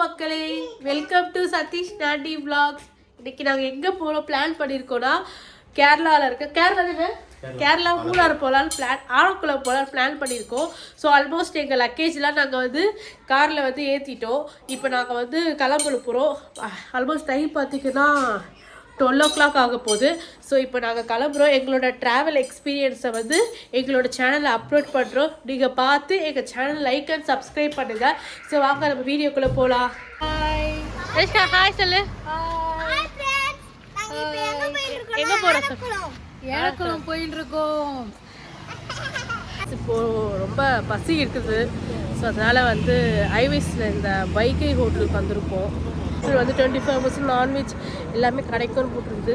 மக்களே, welcome to Satish நாண்டி vlogs. இன்னைக்கு நாங்கள் எங்கே போகிறோம் பிளான் பண்ணியிருக்கோன்னா கேரளாவில் இருக்க கேரளா மூணாறு போகலான்னு ஆலக்குளம் போகலான்னு பிளான் பண்ணியிருக்கோம். ஸோ ஆல்மோஸ்ட் எங்கள் லக்கேஜ்லாம் நாங்கள் வந்து காரில் வந்து ஏற்றிட்டோம். இப்போ நாங்கள் வந்து கிளம்புல போகிறோம். ஆல்மோஸ்ட் டைம் பார்த்திங்கன்னா 12 o'clock ஆக போகுது. ஸோ இப்போ நாங்கள் கிளம்புறோம். எங்களோட ட்ராவல் எக்ஸ்பீரியன்ஸை வந்து எங்களோட சேனலில் அப்லோட் பண்ணுறோம். நீங்கள் பார்த்து எங்கள் சேனல் லைக் அண்ட் சப்ஸ்கிரைப் பண்ணுங்கள். ஸோ வாங்க நம்ம வீடியோக்குள்ளே போகலாம். ஹாய் சொல்லு. எங்கே போகிறோம்? ஏலக்குளம் போயிட்டு இருக்கோம். இப்போது ரொம்ப பசி இருக்குது. ஸோ அதனால் வந்து ஐவிஸில் இந்த வைகை ஹோட்டலுக்கு வந்திருக்கோம். வந்து 24 நான்வெஜ் எல்லாமே கிடைக்கும்னு போட்டிருந்து.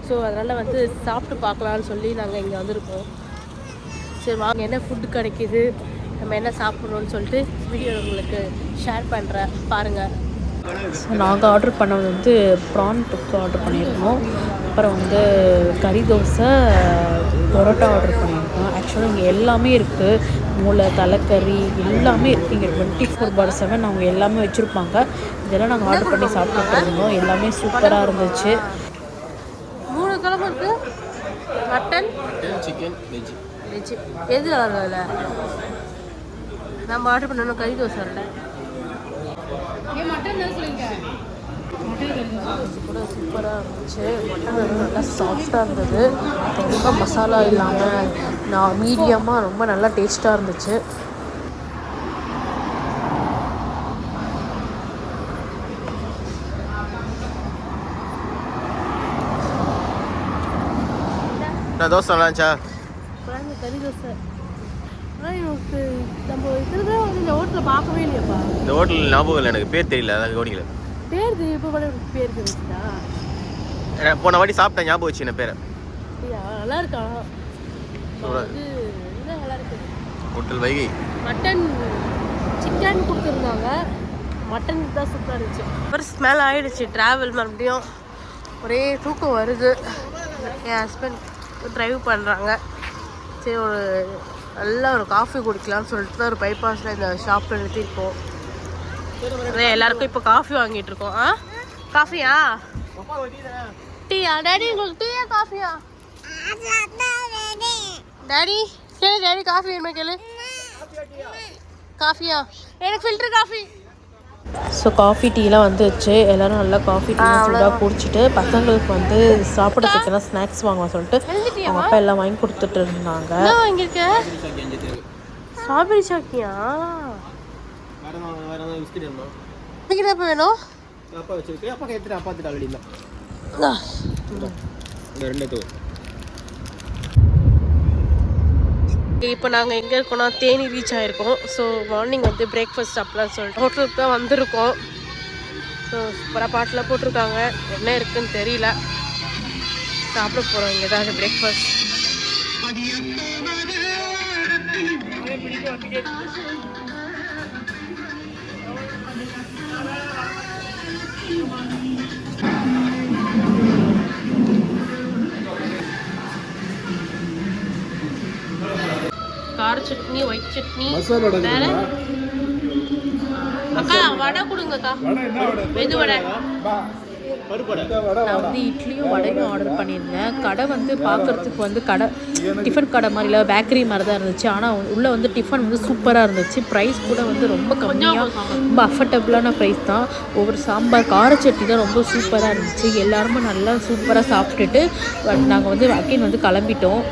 ஸோ அதனால் வந்து சாப்பிட்டு பார்க்கலான்னு சொல்லி நாங்கள் இங்கே வந்திருக்கோம். சரி வாங்க என்ன ஃபுட்டு கிடைக்கிது, நம்ம என்ன சாப்பிட்றோன்னு சொல்லிட்டு வீடியோ உங்களுக்கு ஷேர் பண்ணுறேன், பாருங்கள். ஸோ நாங்கள் ஆர்டர் பண்ணது வந்து ப்ரான் தொக்கு ஆர்டர் பண்ணியிருக்கோம். அப்புறம் வந்து கறி தோசை, பரோட்டா ஆர்டர் பண்ணியிருக்கோம். ஆக்சுவலாக இங்கே எல்லாமே இருக்குது. மூளை, தலைக்கறி எல்லாமே இருக்குது. இங்கே 24/7 அவங்க எல்லாமே வச்சுருப்பாங்க. இதெல்லாம் நாங்கள் ஆர்டர் பண்ணி சாப்பிட்டு இருந்தோம். எல்லாமே சூப்பராக இருந்துச்சு. 3 கிழமை இருக்குது. Mutton, chicken, veg. எது வரல? நம்ம ஆர்டர் பண்ணணும் கறி தோசை வரல. மட்டன் சொல்லிங்க. கூட சூப்பராக இருந்துச்சு. மட்டன் வந்து நல்லா சாஃப்டாக இருந்தது. ரொம்ப மசாலா இல்லாமல் நான் மீடியமாக ரொம்ப நல்லா டேஸ்ட்டாக இருந்துச்சு. தோசை நல்லாச்சா? கறி தோசை நம்ம இதுதான் வந்து இந்த ஹோட்டலில் பார்க்கவே இல்லையாப்பா. இந்த ஹோட்டல் ஞாபகம் இல்லை, எனக்கு பேர் தெரியல, அதான் கவனிக்கல. பேர் இப்போ கூட பேர் தெரிஞ்சுதா? போன வாட்டி சாப்பிட்டேன், ஞாபகம் வச்சு என்ன பேரை. நல்லா இருக்கா? வந்து நல்லா இருக்கு. ஹோட்டல் வைகை. மட்டன் சிக்கன் கொடுத்துருந்தாங்க. மட்டன் தான் சூப்பராக இருந்துச்சு. அப்புறம் ஸ்மெல் ஆகிடுச்சு. ட்ராவல் மறுபடியும் ஒரே தூக்கம் வருது. என் ஹஸ்பண்ட் ட்ரைவ் பண்ணுறாங்க. சரி ஒரு நல்லா ஒரு காஃபி குடிக்கலாம்னு சொல்லிட்டு தான் ஒரு பைபாஸில் இந்த ஷாப்பில் நிறுத்திருக்கோம். எல்லாருக்கும் இப்போ காஃபி வாங்கிட்டு இருக்கோம். காஃபியா? டீயா? டேடி உங்களுக்கு டீயா காஃபியா? டேடி கேளு, டேடி காஃபி வேணுமா கேளு. காஃபியா? எனக்கு ஃபில்டர் காஃபி. ஸோ காஃபி டீலாம் வந்துச்சு. எல்லோரும் நல்லா காஃபி டீ சூடாக குடிச்சிட்டு பசங்களுக்கு வந்து சாப்பிட்றதுக்குனா ஸ்நாக்ஸ் வாங்க சொல்லிட்டு அவங்க அப்பா எல்லாம் வாங்கி கொடுத்துட்டு இருந்தாங்க. வாங்கியிருக்க ஸ்ட்ராபெரி சாக்கியா? எப்போ வேணும்? இப்போ நாங்கள் எங்கே இருக்கோம்னா தேனி ரீச் ஆகிருக்கோம். ஸோ மார்னிங் வந்து பிரேக்ஃபாஸ்ட் சாப்பிட்லான்னு சொல்லிட்டு ஹோட்டலுக்கு தான் வந்திருக்கோம். ஸோ சூப்பராக பாட்டெலாம் போட்டிருக்காங்க. என்ன இருக்குதுன்னு தெரியல. சாப்பிட போகிறோம் இங்கே தான் பிரேக்ஃபாஸ்ட். கார சட்னி, ஒயிட் சட்னி, வேற அக்கா வடை கொடுங்கக்கா. மெது வடை. நான் வந்து இட்லியும் வடையும் ஆர்டர் பண்ணியிருந்தேன். கடை வந்து பார்க்குறதுக்கு வந்து கடை டிஃபன் கடை மாதிரி இல்லை, பேக்கரி மாதிரி தான் இருந்துச்சு. ஆனால் உள்ளே வந்து டிஃபன் வந்து சூப்பராக இருந்துச்சு. ப்ரைஸ் கூட வந்து ரொம்ப கம்மியாக, ரொம்ப அஃபர்டபுளான ப்ரைஸ் தான். ஒவ்வொரு சாம்பார், கார சட்னி தான் ரொம்ப சூப்பராக இருந்துச்சு. எல்லாருமே நல்லா சூப்பராக சாப்பிட்டுட்டு நாங்கள் வந்து அகைன் வந்து கிளம்பிட்டோம்.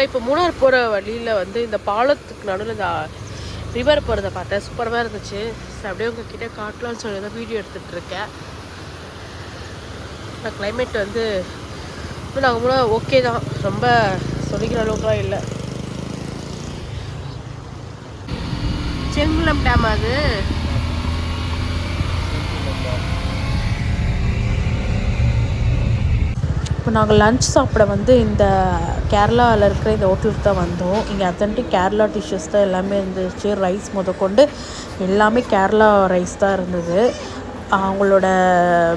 இப்போ மூணார் போகிற வழியில் வந்து இந்த பாலத்துக்கு நடுவில் இந்த ரிவர் போகிறத பார்த்தேன். சூப்பராக இருந்துச்சு. அப்படியே உங்ககிட்ட காட்டலான்னு சொல்லி தான் வீடியோ எடுத்துகிட்டு இருக்கேன். கிளைமேட் வந்து நாங்கள் மூணார் ஓகே தான், ரொம்ப சொல்லிக்கிற அளவுக்குலாம் இல்லை. செங்குளம் டேம் அது. இப்போ நாங்கள் லன்ச் சாப்பிட வந்து இந்த கேரளாவில் இருக்கிற இந்த ஹோட்டலுக்கு தான் வந்தோம். இங்கே அத்தன்டிக் கேரளா டிஷ்ஷஸ் தான் எல்லாமே இருந்துச்சு. ரைஸ் முதற்கொண்டு எல்லாமே கேரளா ரைஸ் தான் இருந்தது. அவங்களோட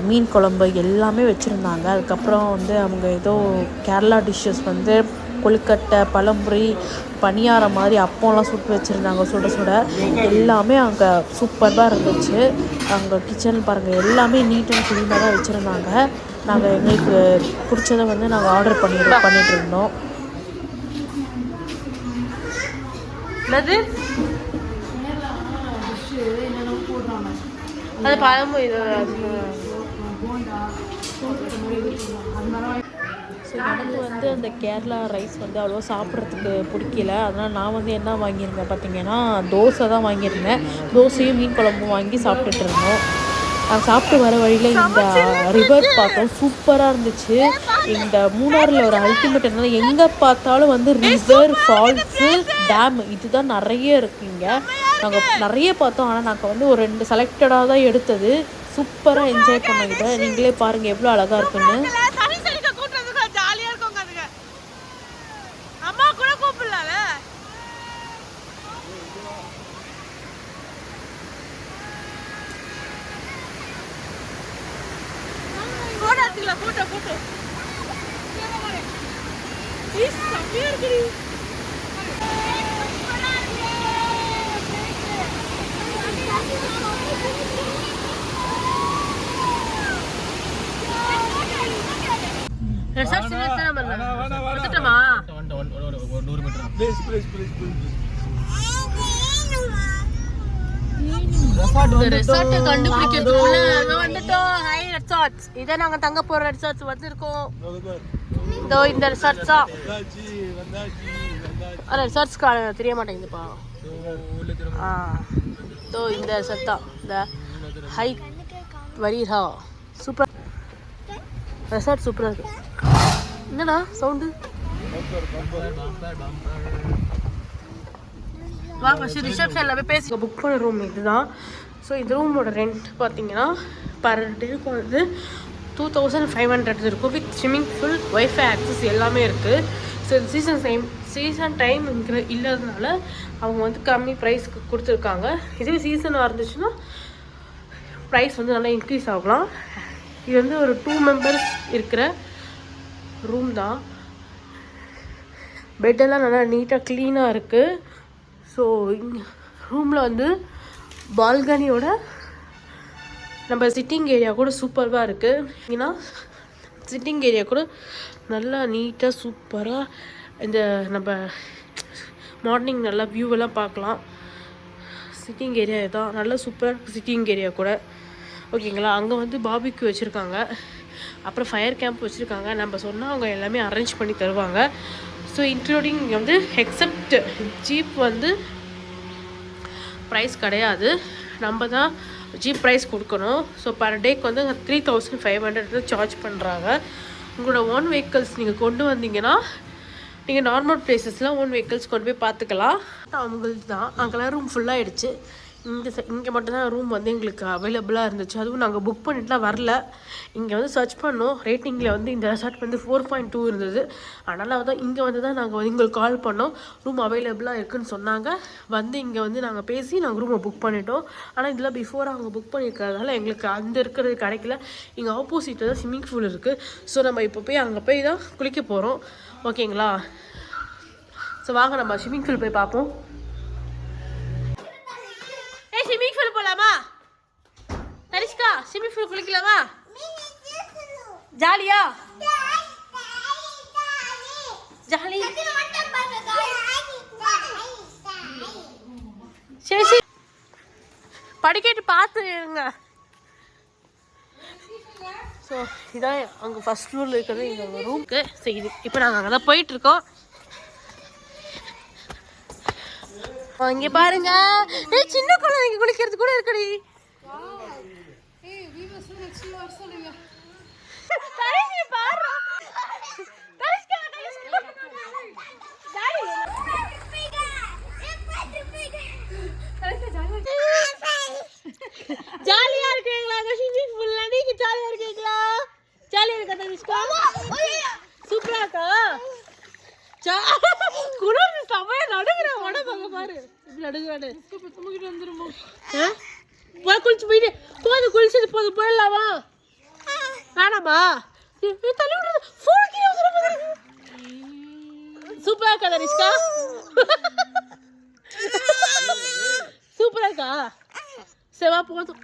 மீன் குழம்பு எல்லாமே வச்சுருந்தாங்க. அதுக்கப்புறம் வந்து அவங்க ஏதோ கேரளா டிஷ்ஷஸ் வந்து கொழுக்கட்டை, பழம்புரி, பனியாரம் மாதிரி அப்பம்லாம் சுட்டு வச்சுருந்தாங்க. சுட சுட எல்லாமே அங்கே சூப்பராக இருந்துச்சு. அங்கே கிச்சன் பாருங்கள், எல்லாமே நீட் அண்ட் க்ளீனாக தான் வச்சுருந்தாங்க. நாங்கள் எங்களுக்கு பிடிச்சதை வந்து நாங்கள் ஆர்டர் பண்ணிகிட்டு இருந்தோம். அது பழமும் இது ஸோ எனக்கு வந்து அந்த கேரளா ரைஸ் வந்து அவ்வளோ சாப்பிட்றதுக்கு பிடிக்கல. அதனால் நான் வந்து என்ன வாங்கியிருந்தேன் பார்த்தீங்கன்னா, தோசை தான் வாங்கியிருந்தேன். தோசையும் மீன் குழம்பும் வாங்கி சாப்பிட்டுட்டு இருந்தோம். சாப்பிட்டு வர வழியில் இந்த ரிவர் பார்த்தோம். சூப்பராக இருந்துச்சு. இந்த மூணாறில் ஒரு அல்டிமேட் என்னன்னா, எங்கே பார்த்தாலும் வந்து ரிவர், ஃபால்ஸு, டேம் இதுதான் நிறைய இருக்குங்க. நாங்கள் நிறைய பார்த்தோம். ஆனால் நாங்கள் வந்து ஒரு 2 செலக்டடாக தான் எடுத்தது. சூப்பராக என்ஜாய் பண்ணோம். இதை நீங்களே பாருங்கள் எவ்வளோ அழகாக இருக்குன்னு. இதை நாங்க தங்க போற ரிசார்ட்ஸ் வந்திருக்கோம். இதோ இந்த ரிசார்ட்ஸ் தான். ரிசார்ட்ஸ்க்கு தெரிய மாட்டேங்குதுப்பா. இதோ இந்த ரிசார்ட் தான். இந்த ஹை வரீரா சூப்பர் ரிசார்ட், சூப்பராக இருக்கு. என்னடா சவுண்டு? வா ஃபஸ்ட்டு ரிசப்ஷனில் போய் பேசி புக் பண்ண ரூம் இதுதான். ஸோ இந்த ரூமோட ரெண்ட் பார்த்தீங்கன்னா பர் டேக்கு வந்து 2500 இருக்கும். With swimming pool, wifi access எல்லாமே இருக்குது. ஸோ சீசன் டைம் இல்லாததுனால அவங்க வந்து கம்மி ப்ரைஸ்க்கு கொடுத்துருக்காங்க. இதுவே சீசனாக இருந்துச்சுன்னா ப்ரைஸ் வந்து நல்லா இன்க்ரீஸ் ஆகலாம். இது வந்து ஒரு 2 மெம்பர்ஸ் இருக்கிற ரூம் தான். பெட்டெல்லாம் நல்லா நீட்டாக க்ளீனாக இருக்குது. ஸோ ரூமில் வந்து பால்கனியோட நம்ம சிட்டிங் ஏரியா கூட சூப்பராக இருக்குது. ஏன்னா சிட்டிங் ஏரியா கூட நல்லா நீட்டாக சூப்பராக இந்த நம்ம மார்னிங் நல்லா வியூவெல்லாம் பார்க்கலாம். சிட்டிங் ஏரியா தான் நல்லா சூப்பராக சிட்டிங் ஏரியா கூட. ஓகேங்களா, அங்கே வந்து பாபிக்யூ வச்சுருக்காங்க. அப்புறம் ஃபயர் கேம்ப் வச்சுருக்காங்க. நம்ம சொன்னால் அவங்க எல்லாமே அரேஞ்ச் பண்ணி தருவாங்க. ஸோ இன்க்ளூடிங் இங்கே வந்து எக்ஸப்ட் ஜீப் வந்து ப்ரைஸ் கிடையாது, நம்ம தான் ஜீப் ப்ரைஸ் கொடுக்கணும். ஸோ பர் டேக்கு வந்து 3500 சார்ஜ் பண்ணுறாங்க. உங்களோட ஓன் வெஹிக்கல்ஸ் நீங்கள் கொண்டு வந்தீங்கன்னா நீங்கள் நார்மல் பிளேசஸில் ஓன் வெஹிக்கல்ஸ் கொண்டு போய் பார்த்துக்கலாம். அவங்களுக்கு தான் அங்கெல்லாம் ரூம் ஃபுல்லாகிடுச்சு. இங்கே மட்டும்தான் ரூம் வந்து எங்களுக்கு அவைலபிளாக இருந்துச்சு. அதுவும் நாங்கள் புக் பண்ணிட்டுலாம் வரல. இங்கே வந்து சர்ச் பண்ணோம். ரேட்டிங்கில் வந்து இந்த ரெசார்ட் வந்து 4.2 இருந்தது. அதனால் தான் இங்கே வந்து தான் நாங்கள் வந்து எங்களுக்கு கால் பண்ணோம். ரூம் அவைலபிளாக இருக்குதுன்னு சொன்னாங்க. வந்து இங்கே வந்து நாங்கள் பேசி நாங்கள் ரூமை புக் பண்ணிட்டோம். ஆனால் இதில் பிஃபோர் அவங்க புக் பண்ணியிருக்கிறதால எங்களுக்கு அந்த இருக்கிறது கிடைக்கல. இங்கே ஆப்போசிட்டில் தான் ஸ்விம்மிங் பூல் இருக்குது. ஸோ நம்ம இப்போ போய் அங்கே போய் தான் குளிக்க போகிறோம். ஓகேங்களா, ஸோ வாங்க நம்ம ஸ்விம்மிங் பூல் போய் பார்ப்போம். ஸ்விம்மிங் பூல் போலாமா தரிஷ்கா? Swimming pool குளிக்கலாமா? ஜாலியா? ஜாலி. சரி சரி, படிக்கட்டு பார்த்து இருங்க. ஸோ இதான் அங்கே ஃபஸ்ட் ஃப்ளோரில் இருக்கிறது எங்கள் ரூமுக்கு. சரி, இது இப்போ நாங்கள் அங்கே தான் போயிட்டுருக்கோம். இங்க பாருங்க ஏய் சின்ன குழந்தைங்க குளிக்கிறது கூட இருக்குடி கடைசி பாரு ஜாலியா இருக்கீங்களா ஸ்விமிங் பூல்ல நீங்க ஜாலியா இருக்கீங்களா ஜாலியா இருக்கா தனிஷ்கா சூப்பரா இருக்கா குளிர் சமைய நடுங்குற உடம்பு பாரு இப்படி நடுங்குறானு தூக்கிட்டு வந்துருமா போய் குளிச்சு போயிட்டு போதும் குளிச்சது போதும் போயிடலாமா வேணாமா தள்ளி விடுறது சூப்பரா இருக்கா தனிஷ்கா சூப்பரா இருக்கா செவா போதும்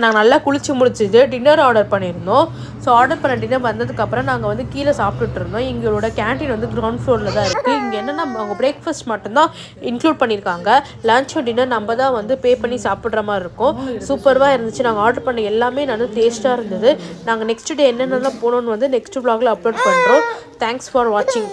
நாங்கள் நல்லா குளிச்சு முடிச்சுட்டு டின்னர் ஆர்டர் பண்ணியிருந்தோம். ஸோ ஆர்டர் பண்ண டின்னர் வந்ததுக்கப்புறம் நாங்கள் வந்து கீழே சாப்பிட்டுட்டு இருந்தோம். எங்களோட கேன்டீன் வந்து கிரவுண்ட் ஃப்ளோரில் தான் இருக்குது. இங்கே என்னென்னா அவங்க பிரேக்ஃபாஸ்ட் மட்டும்தான் இன்க்ளூட் பண்ணியிருக்காங்க. லன்ச் டின்னர் நம்ம தான் வந்து பே பண்ணி சாப்பிட்ற மாதிரி இருக்கும். சூப்பராக இருந்துச்சு. நாங்கள் ஆர்டர் பண்ண எல்லாமே நல்லா டேஸ்ட்டாக இருந்தது. நாங்கள் நெக்ஸ்ட் டே என்னென்னலாம் போகணுன்னு வந்து நெக்ஸ்ட் vlogல அப்லோட் பண்ணுறோம். தேங்க்ஸ் ஃபார் வாட்சிங்.